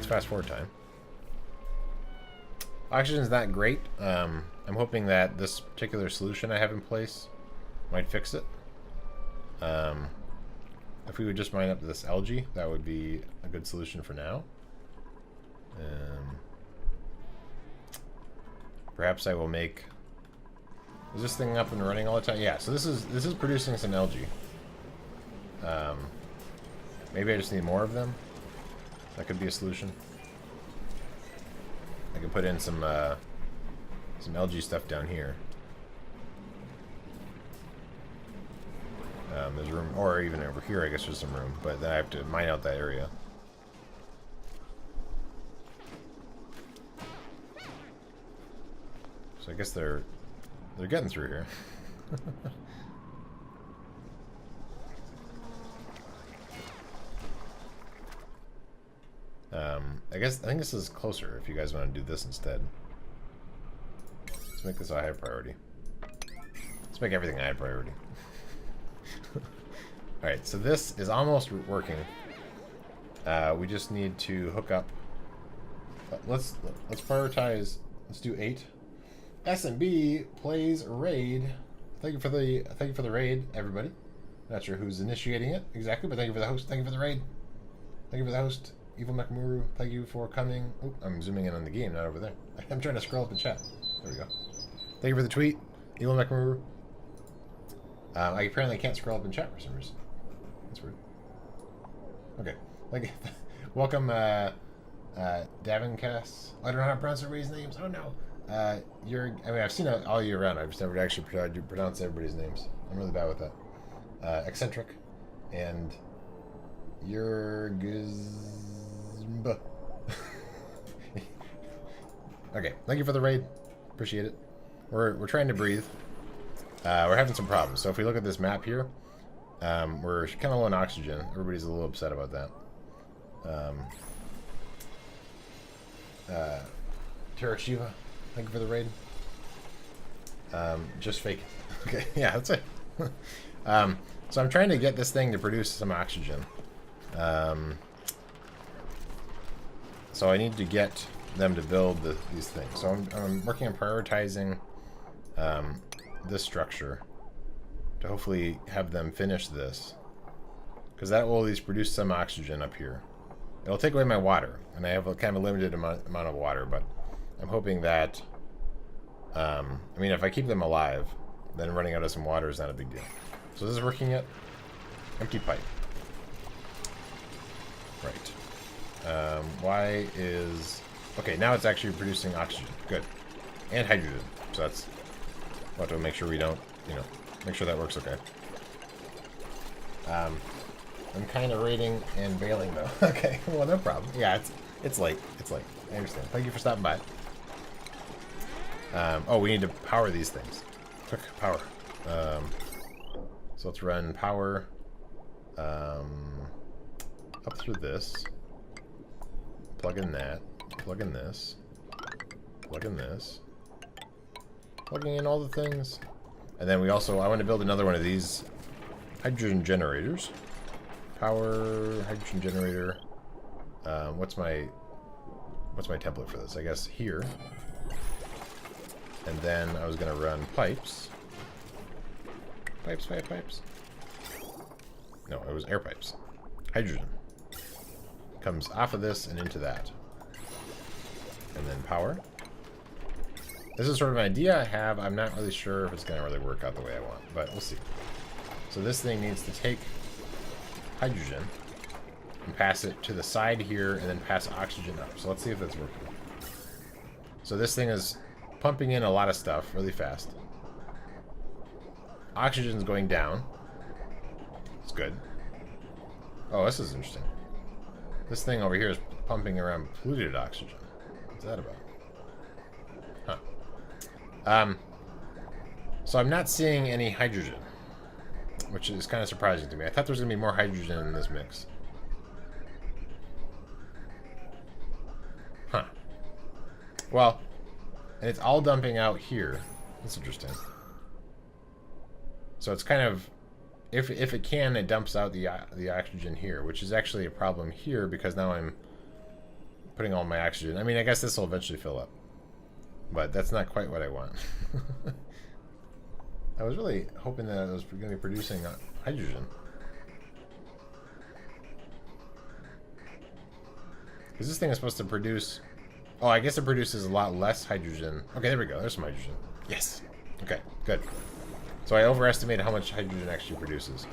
fast forward time. Oxygen's not great. I'm hoping that this particular solution I have in place might fix it. If we would just mine up this algae, that would be a good solution for now. Perhaps I will make... Is this thing up and running all the time? Yeah, so this is producing some algae. Maybe I just need more of them. That could be a solution. I can put in some algae stuff down here. There's room, or even over here I guess there's some room, but then I have to mine out that area. So I guess they're getting through here. I think this is closer if you guys want to do this instead. Let's make this a high priority. Let's make everything a high priority. Alright, so this is almost working. We just need to hook up. Let's prioritize. Let's do 8. SMB plays raid. Thank you for the raid, everybody. Not sure who's initiating it exactly, but thank you for the host. Thank you for the raid. Thank you for the host. Evil Makamuru, thank you for coming. Oh, I'm zooming in on the game, not over there. I'm trying to scroll up in chat. There we go. Thank you for the tweet, Evil Makamuru. I apparently can't scroll up in chat for some reason. That's weird. Okay. Welcome, Davincast. I don't know how to pronounce everybody's names. I don't know. I've seen it all year round. I've just never actually tried to pronounce everybody's names. I'm really bad with that. Eccentric. And Yurgizmba. Okay, thank you for the raid. Appreciate it. We're trying to breathe. We're having some problems. So if we look at this map here, we're kind of low on oxygen. Everybody's a little upset about that. Terra Shiva, thank you for the raid. Just fake it. Okay, yeah, that's it. So I'm trying to get this thing to produce some oxygen. So I need to get them to build these things. So I'm working on prioritizing this structure to hopefully have them finish this, because that will at least produce some oxygen up here. It'll take away my water, and I have a kind of limited amount of water, but I'm hoping that I mean, if I keep them alive, then running out of some water is not a big deal. So this is working yet? Empty pipe. Right. Why is... Okay, now it's actually producing oxygen. Good. And hydrogen. So that's... We'll have to make sure we don't, make sure that works okay. I'm kind of raiding and bailing, though. Okay, well, no problem. Yeah, it's late. It's late. I understand. Thank you for stopping by. Oh, we need to power these things. Quick, power. So let's run power up through this. Plug in that. Plug in this. Plug in this. Plugging in all the things. And then we also, I want to build another one of these hydrogen generators. Power, hydrogen generator. What's my template for this? I guess here. And then I was going to run pipes. Pipes. No, it was air pipes. Hydrogen. Comes off of this and into that. And then power. This is sort of an idea I have. I'm not really sure if it's going to really work out the way I want, but we'll see. So this thing needs to take hydrogen and pass it to the side here and then pass oxygen up. So let's see if that's working. So this thing is pumping in a lot of stuff really fast. Oxygen's going down. It's good. Oh, this is interesting. This thing over here is pumping around polluted oxygen. What's that about? Huh. So I'm not seeing any hydrogen, which is kind of surprising to me. I thought there was going to be more hydrogen in this mix. Huh. Well, and it's all dumping out here. That's interesting. So it's kind of, if it can, it dumps out the oxygen here, which is actually a problem here because now I'm putting all my oxygen. I mean, I guess this will eventually fill up. But that's not quite what I want. I was really hoping that I was going to be producing hydrogen. Because this thing is supposed to produce... Oh, I guess it produces a lot less hydrogen. Okay, there we go. There's some hydrogen. Yes. Okay, good. So I overestimated how much hydrogen actually produces.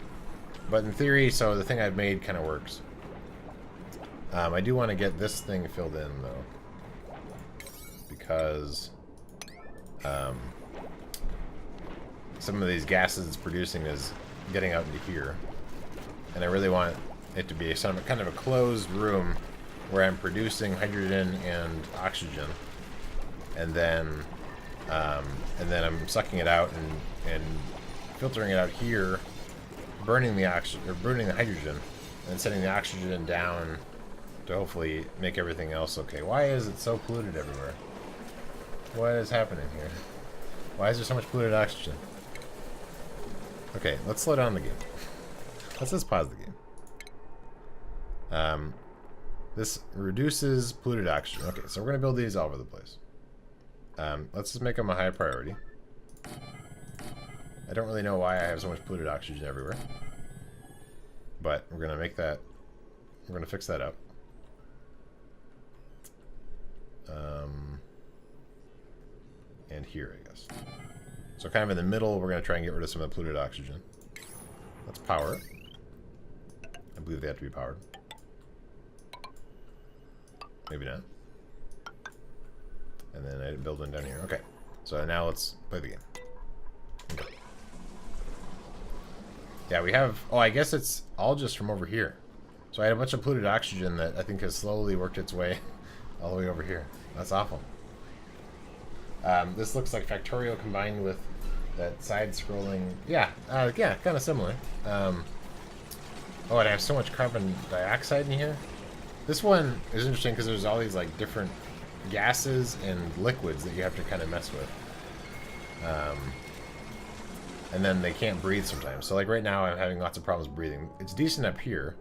But in theory, so the thing I've made kind of works. I do want to get this thing filled in, though. Because some of these gases it's producing is getting out into here. And I really want it to be kind of a closed room where I'm producing hydrogen and oxygen. And then I'm sucking it out and filtering it out here, burning the oxygen or burning the hydrogen, and sending the oxygen down to hopefully make everything else okay. Why is it so polluted everywhere? What is happening here? Why is there so much polluted oxygen? Okay, let's slow down the game. Let's just pause the game. This reduces polluted oxygen. Okay, so we're going to build these all over the place. Let's just make them a high priority. I don't really know why I have so much polluted oxygen everywhere. But we're going to make that... We're going to fix that up. And here, I guess. So kind of in the middle, we're going to try and get rid of some of the polluted oxygen. Let's power it. I believe they have to be powered. Maybe not. And then I build one down here. Okay. So now let's play the game. Okay. Yeah, we have... Oh, I guess it's all just from over here. So I had a bunch of polluted oxygen that I think has slowly worked its way all the way over here. That's awful. This looks like Factorio combined with that side-scrolling... Yeah, yeah, kind of similar. Oh, and I have so much carbon dioxide in here. This one is interesting because there's all these like different gases and liquids that you have to kind of mess with. And then they can't breathe sometimes. So like right now I'm having lots of problems breathing. It's decent up here,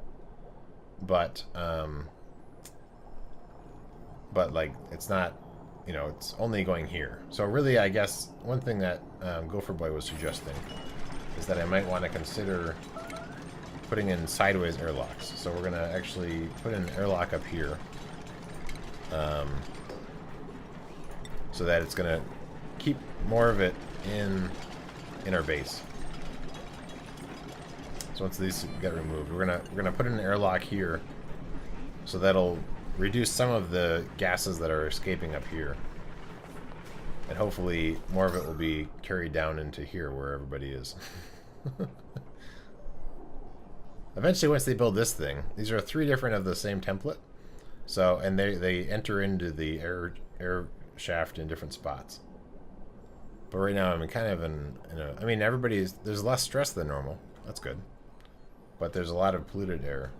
but like it's not, you know, it's only going here. So really I guess one thing that Gopher Boy was suggesting is that I might want to consider putting in sideways airlocks. So we're going to actually put an airlock up here. So that it's going to keep more of it in our base. So once these get removed, we're gonna put in an airlock here, so that'll reduce some of the gases that are escaping up here, and hopefully more of it will be carried down into here where everybody is. Eventually, once they build this thing, these are 3 different of the same template. So, and they enter into the air shaft in different spots. But right now, I'm kind of in a... I mean, there's less stress than normal. That's good. But there's a lot of polluted air.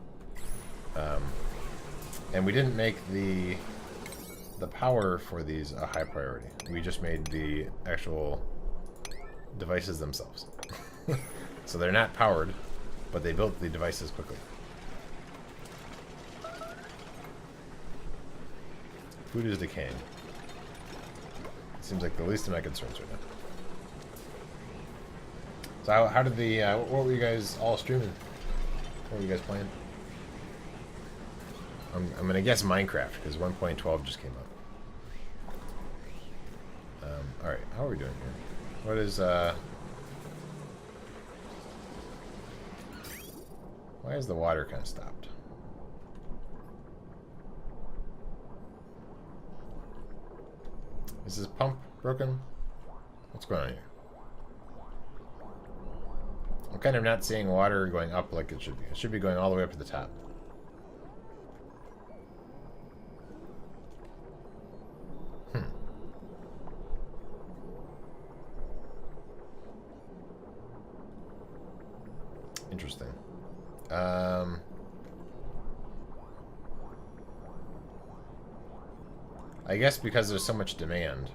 And we didn't make the power for these a high priority. We just made the actual devices themselves. So they're not powered, but they built the devices quickly. Food is decaying. Seems like the least of my concerns right now. So how did the... what were you guys all streaming? What were you guys playing? I'm going to guess Minecraft, because 1.12 just came up. Alright, how are we doing here? What is... Why is the water kind of stopped? Is this pump broken? What's going on here? I'm kind of not seeing water going up like it should be. It should be going all the way up to the top. Interesting. I guess because there's so much demand.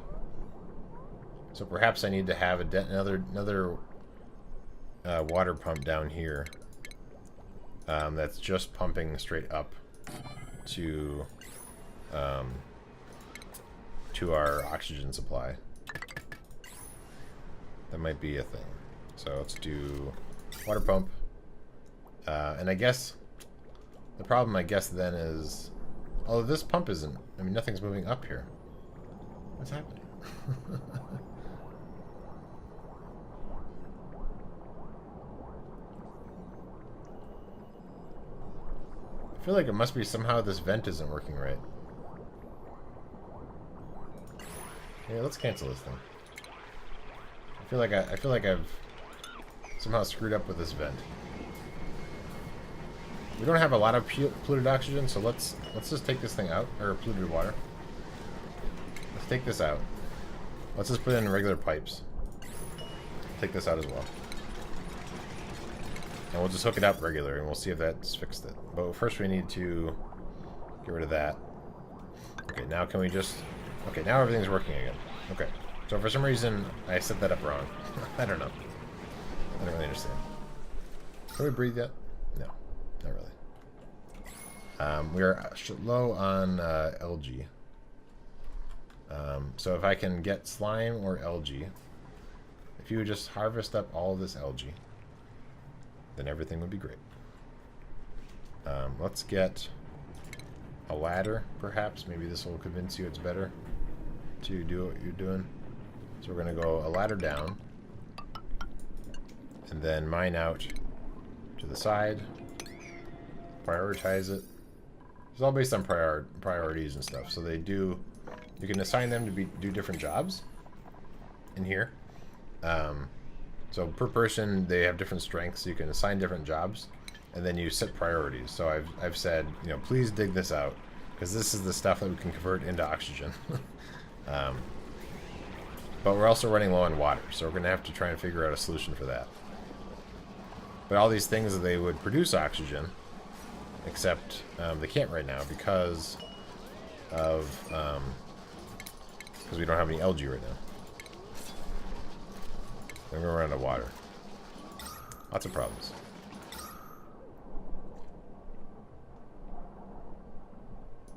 So perhaps I need to have another water pump down here that's just pumping straight up to to our oxygen supply. That might be a thing. So let's do water pump. And I guess the problem, I guess, then is, oh, this pump isn't. I mean, nothing's moving up here. What's happening? I feel like it must be somehow this vent isn't working right. Yeah, let's cancel this thing. I feel like I've somehow screwed up with this vent. We don't have a lot of polluted oxygen, so let's just take this thing out, or polluted water. Let's take this out. Let's just put in regular pipes. Take this out as well. And we'll just hook it up regular, and we'll see if that's fixed it. But first we need to get rid of that. Okay, now can we just... Okay, now everything's working again. Okay. So for some reason, I set that up wrong. I don't know. I don't really understand. Can we breathe yet? No, not really. We are low on algae. So if I can get slime or algae, if you would just harvest up all of this algae, then everything would be great. Let's get a ladder, perhaps. Maybe this will convince you it's better to do what you're doing. So we're going to go a ladder down, and then mine out to the side, prioritize it. It's all based on priorities and stuff. So they do, you can assign them to do different jobs in here. So per person, they have different strengths. So you can assign different jobs, and then you set priorities. So I've said, you know, please dig this out, because this is the stuff that we can convert into oxygen. But we're also running low on water, so we're going to have to try and figure out a solution for that. But all these things, they would produce oxygen, except they can't right now because we don't have any algae right now. Then we're running out of water. Lots of problems.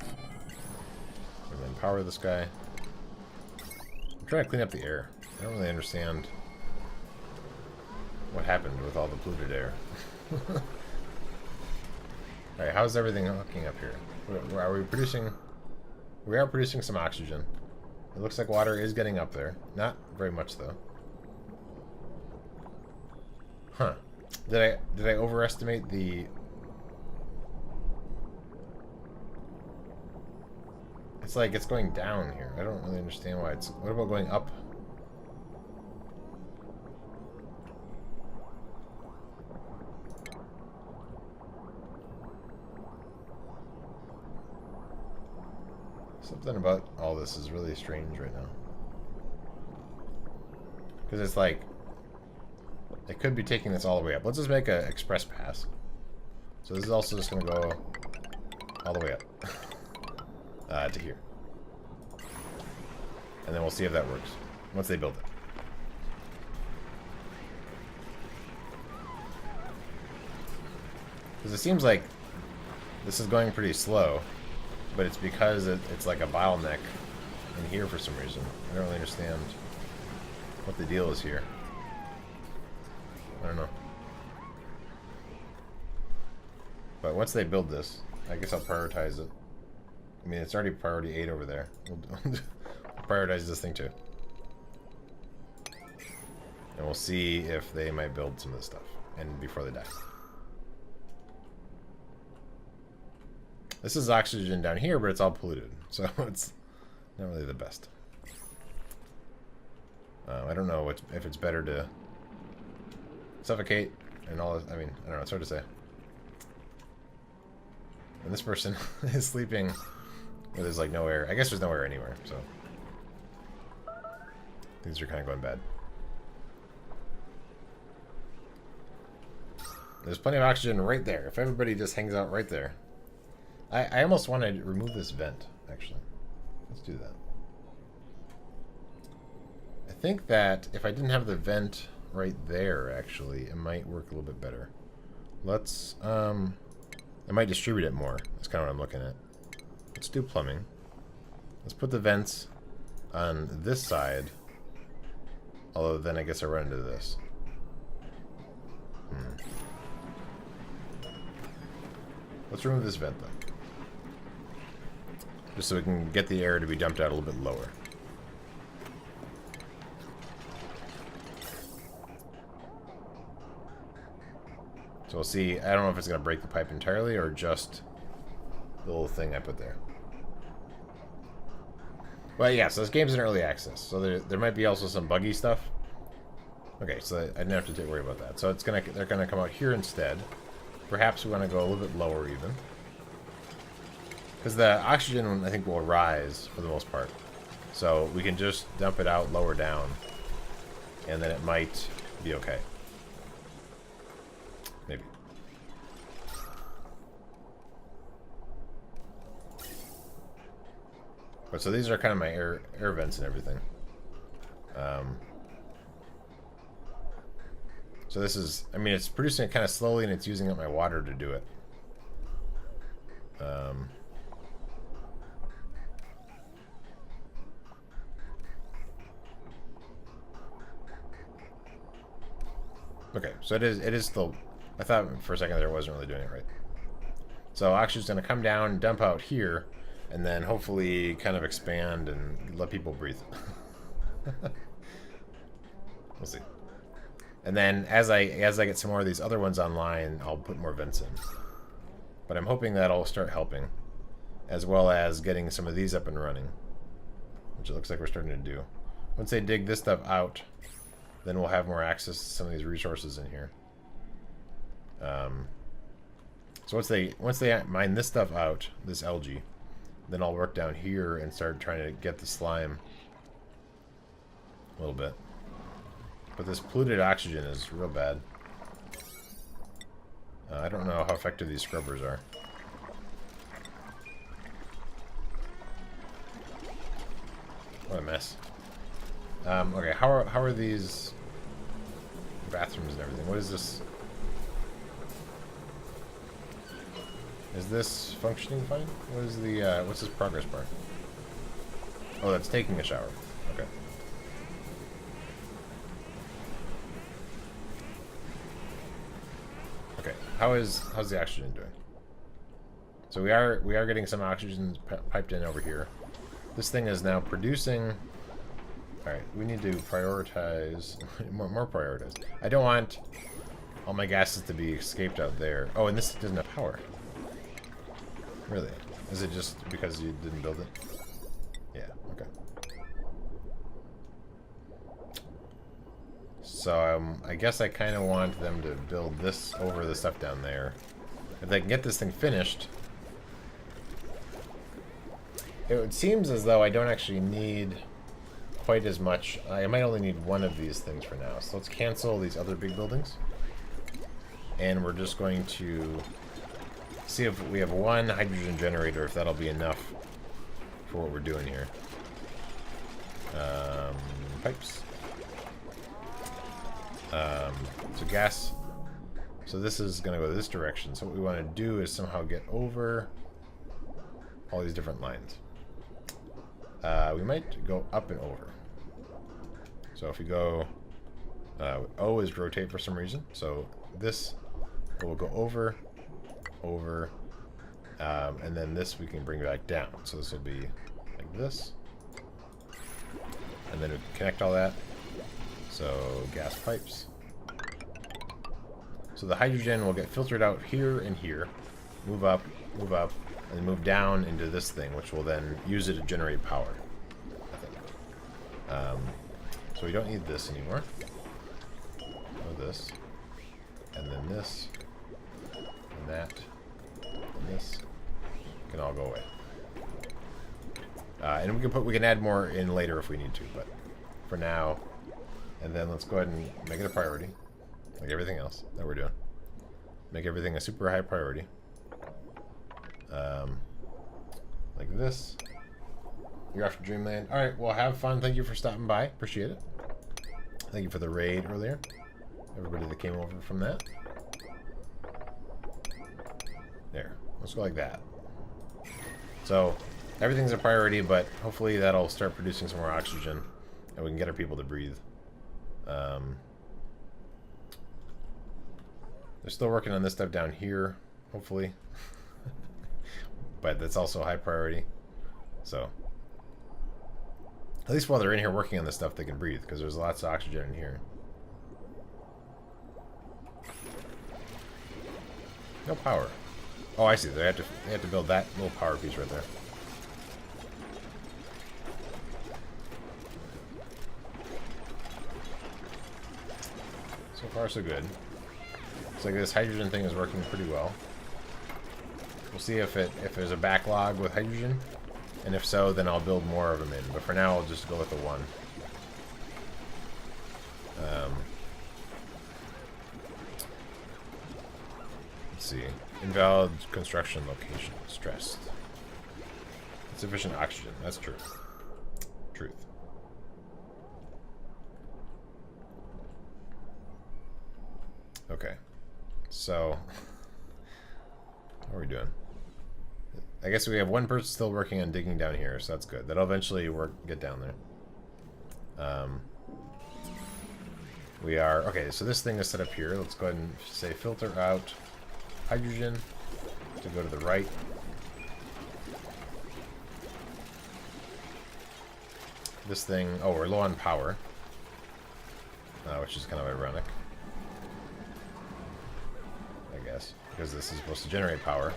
And then power this guy. I'm trying to clean up the air. I don't really understand what happened with all the polluted air. Alright, how's everything hooking up here? Are we producing... We are producing some oxygen. It looks like water is getting up there. Not very much, though. Huh. Did I overestimate the... It's like it's going down here. I don't really understand why it's... What about going up? Something about all this is really strange right now. Because it's like... It could be taking this all the way up. Let's just make an express pass. So this is also just going to go all the way up. To here. And then we'll see if that works. Once they build it. Because it seems like this is going pretty slow. But it's because it's like a bottleneck in here for some reason. I don't really understand what the deal is here. I don't know. But once they build this, I guess I'll prioritize it. I mean, it's already priority 8 over there. We'll prioritize this thing too. And we'll see if they might build some of this stuff. And before they die. This is oxygen down here, but it's all polluted. So it's not really the best. I don't know if it's better to suffocate and all this. I mean, I don't know. It's hard to say. And this person is sleeping where there's like no air. I guess there's no air anywhere, so things are kind of going bad. There's plenty of oxygen right there. If everybody just hangs out right there. I almost want to remove this vent, actually. Let's do that. I think that if I didn't have the vent right there, actually, it might work a little bit better. Let's, I might distribute it more. That's kind of what I'm looking at. Let's do plumbing. Let's put the vents on this side. Although then I guess I run into this. Let's remove this vent though. Just so we can get the air to be dumped out a little bit lower. So we'll see. I don't know if it's going to break the pipe entirely or just the little thing I put there. Well, yeah, so this game's in early access. So there might be also some buggy stuff. Okay, so I didn't have to worry about that. So they're gonna come out here instead. Perhaps we want to go a little bit lower even. Because the oxygen, I think, will rise for the most part. So we can just dump it out lower down. And then it might be okay. Maybe. But so these are kind of my air vents and everything. So this is, I mean, it's producing it kind of slowly and it's using up my water to do it. Okay, so it is still, I thought for a second there it wasn't really doing it right. So oxygen's going to come down, dump out here, and then hopefully kind of expand and let people breathe. We'll see. And then as I get some more of these other ones online, I'll put more vents in. But I'm hoping that'll start helping, as well as getting some of these up and running, which it looks like we're starting to do. Once they dig this stuff out, then we'll have more access to some of these resources in here. So once they mine this stuff out, this algae, then I'll work down here and start trying to get the slime a little bit. But this polluted oxygen is real bad. I don't know how effective these scrubbers are. What a mess. Okay, how are these bathrooms and everything? What is this? Is this functioning fine? What is the what's this progress bar? Oh, that's taking a shower. Okay. Okay. How's the oxygen doing? So we are getting some oxygen piped in over here. This thing is now producing. All right, we need to prioritize more prioritize. I don't want all my gases to be escaped out there. Oh, and this doesn't have power. Really? Is it just because you didn't build it? Yeah, okay. So I guess I kind of want them to build this over the stuff down there. If they can get this thing finished, it seems as though I don't actually need quite as much. I might only need one of these things for now. So let's cancel these other big buildings. And we're just going to see if we have one hydrogen generator, if that'll be enough for what we're doing here. Pipes. So gas. So this is going to go this direction. So what we want to do is somehow get over all these different lines. We might go up and over. So if we go, O is rotate for some reason. So this will go over, and then this we can bring back down. So this will be like this. And then we connect all that. So gas pipes. So the hydrogen will get filtered out here and here, move up, and then move down into this thing, which will then use it to generate power, I think. So we don't need this anymore. Or this. And then this. And that. And this. Can all go away. And we can add more in later if we need to, but for now. And then let's go ahead and make it a priority, like everything else that we're doing. Make everything a super high priority. Like this. You're off to Dreamland. All right, well, have fun. Thank you for stopping by. Appreciate it. Thank you for the raid earlier. Everybody that came over from that. There. Let's go like that. So Everything's a priority, but hopefully that'll start producing some more oxygen, and we can get our people to breathe. They're still working on this stuff down here, hopefully. But that's also a high priority. So, at least while they're in here working on this stuff, they can breathe, because there's lots of oxygen in here. No power. Oh, I see. They have to build that little power piece right there. So far, so good. Looks like this hydrogen thing is working pretty well. We'll see if there's a backlog with hydrogen, and if so, then I'll build more of them in. But for now, I'll just go with the one. Let's see. Invalid construction location. Stressed. Insufficient oxygen. That's true. Truth. Okay. So, what are we doing? I guess we have one person still working on digging down here, so that's good. That'll eventually get down there. We are... Okay, so this thing is set up here. Let's go ahead and say filter out hydrogen to go to the right. This thing... Oh, we're low on power. Which is kind of ironic. I guess. Because this is supposed to generate power.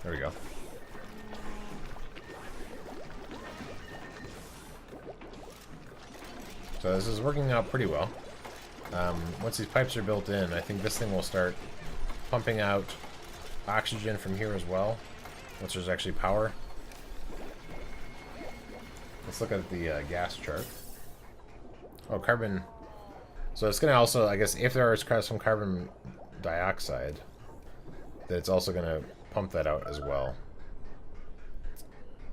There we go. So this is working out pretty well. Once these pipes are built in, I think this thing will start pumping out oxygen from here as well, once there's actually power. Let's look at the gas chart. Oh, carbon. So it's going to also, I guess, if there is some carbon dioxide, that it's also going to pump that out as well.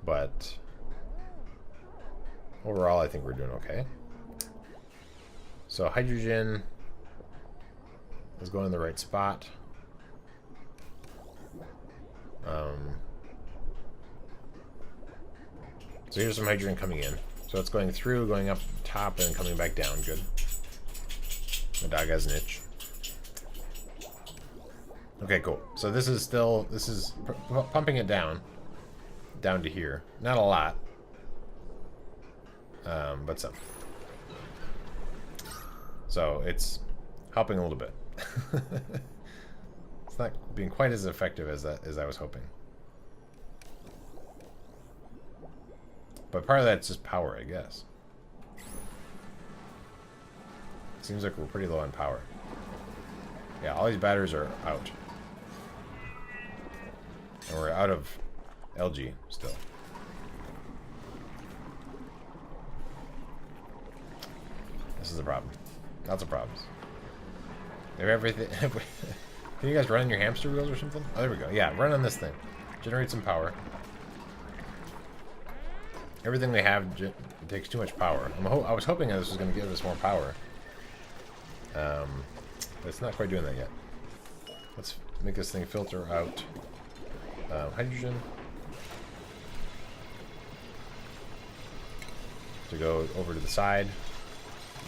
But overall, I think we're doing okay. So hydrogen is going in the right spot. So here's some hydrogen coming in. So it's going through, going up top, and coming back down. Good. My dog has an itch. Okay, cool. So this is pumping it down to here. Not a lot, but some. So it's helping a little bit. It's not being quite as effective as I was hoping. But part of that's just power, I guess. Seems like we're pretty low on power. Yeah, all these batteries are out. And we're out of LG still. This is a problem. Lots of problems. They have everything. Can you guys run on your hamster wheels or something? Oh, there we go. Yeah, run on this thing. Generate some power. Everything they have takes too much power. I was hoping that this was going to give us more power. But it's not quite doing that yet. Let's make this thing filter out hydrogen to go over to the side.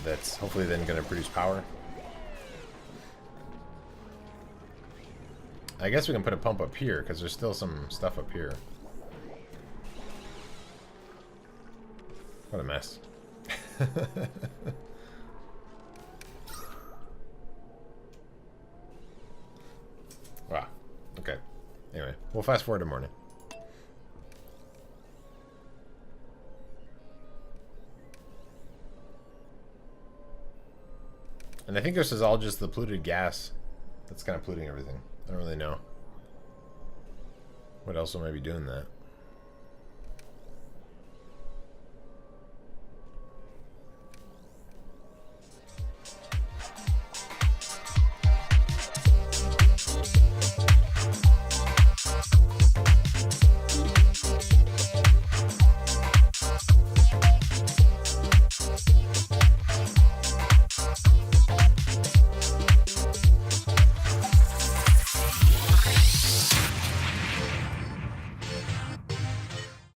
That's hopefully then going to produce power. I guess we can put a pump up here because there's still some stuff up here. What a mess. Wow. Okay. Anyway, we'll fast forward to morning. And I think this is all just the polluted gas that's kind of polluting everything. I don't really know what else will maybe doing that.